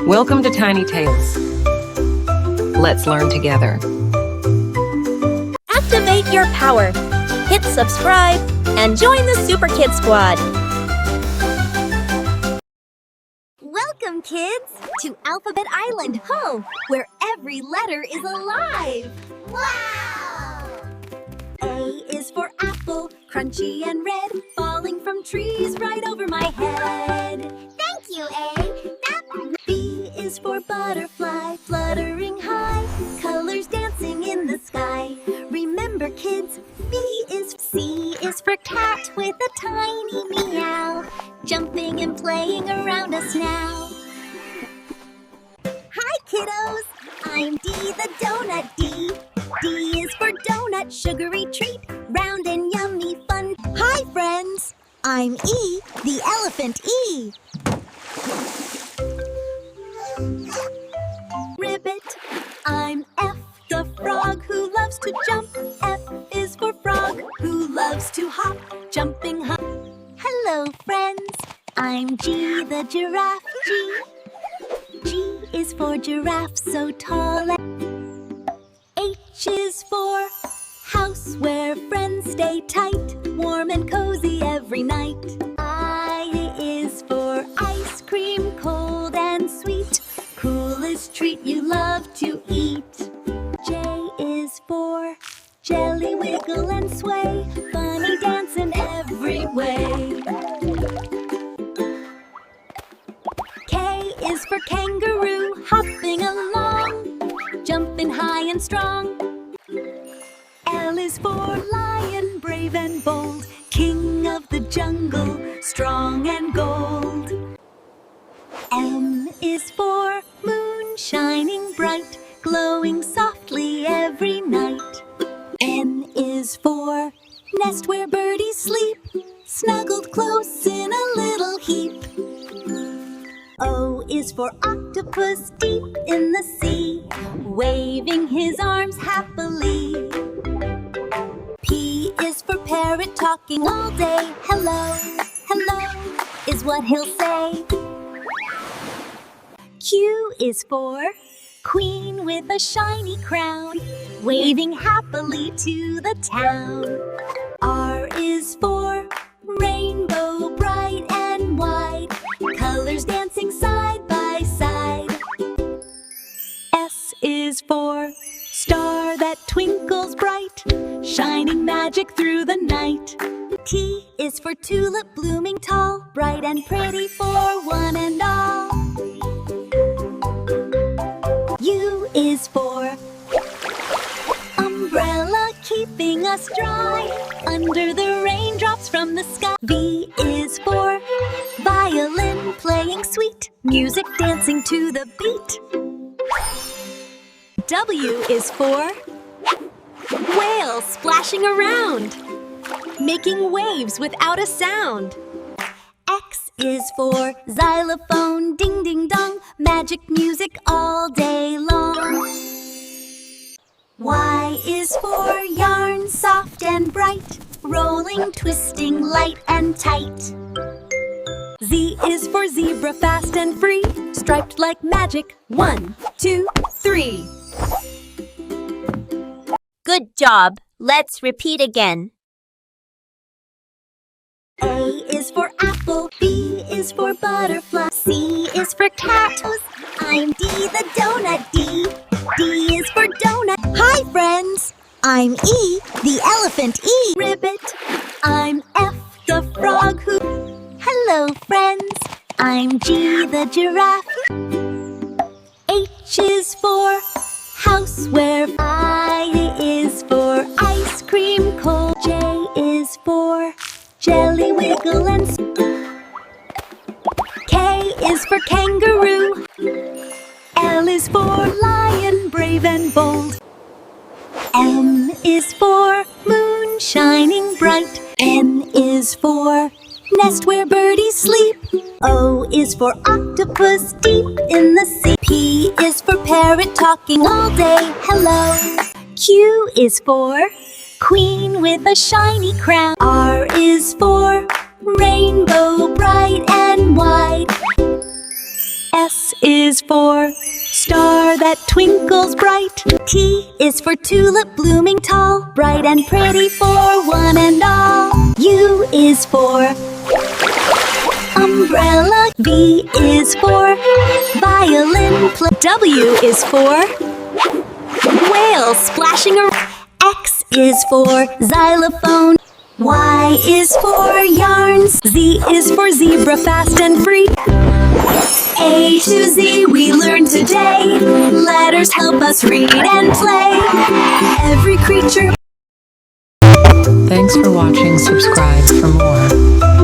Welcome to Tiny Tales. Let's learn together. Activate your power. Hit subscribe and join the Super Kid Squad. Welcome, kids, to Alphabet Island, where every letter is alive. Wow! A is for apple, crunchy and red, falling from trees right over my head. Thank you, A. B is for butterfly, fluttering high, colors dancing in the sky. Remember, kids, C is for cat with a tiny meow, jumping and playing around us now. Hi, kiddos! I'm D, the donut D. D is for donut, sugary treat, round and yummy fun. Hi, friends! I'm E, the elephant E. Ribbit. I'm F, the frog who loves to jump. F is for frog who loves to hop, jumping hop. Hello, friends. I'm G, the giraffe G. G is for giraffe so tall. H is for house where friends stay tight, warm and cozy every night. I is for ice cream, cold and sweet, coolest treat you love to eat. J is for jelly, wiggle and sway, funny dance in every way. K is for kangaroo, hopping along, jumping high and strong. L is for lion, brave and bold, king of the jungle, strong and gold. M is for moon, shining bright, glowing softly every night. N is for nest where birdies sleep, snuggled close in a little heap. O is for octopus deep in the sea, waving his arms happily. P is for parrot talking all day. Hello, hello is what he'll say. Q is for queen with a shiny crown, waving happily to the town. R is for rainbow bright and wide, colors dancing side by side. S is for star that twinkles bright, shining magic through the night. T is for tulip blooming tall, bright and pretty for one and all. U is for umbrella keeping us dry under the raindrops from the sky. V is for violin playing sweet, music dancing to the beat. W is for whale splashing around, making waves without a sound. X is for xylophone, ding ding dong, magic music all day long. Y is for yarn, soft and bright, rolling, twisting, light and tight. Z is for zebra, fast and free, striped like magic. 1, 2, 3. Good job. Let's repeat again. A is for apple, B is for butterfly, C is for cat. I'm D, the donut D. D is for donut. Hi, friends. I'm E, the elephant E. Ribbit. I'm F, the frog who... Hello, friends. I'm G, the giraffe. H is for house where I is for ice cream cold. J is for jelly, wiggle and K is for kangaroo. L is for lion, brave and bold. M is for moon, shining bright. N is for nest where birdies sleep. O is for octopus deep in the sea. P is for parrot talking all day. Hello. Q is for queen with a shiny crown. R is for rainbow bright and wide. S S is for star that twinkles bright. T is for tulip blooming tall, bright and pretty for one and all. U is for umbrella. V is for violin. W is for whale splashing around. X is for xylophone. Y is for yarns. Z is for zebra, fast and free. A to Z we learn today. Letters help us read and play. Every creature. Thanks for watching. Subscribe for more.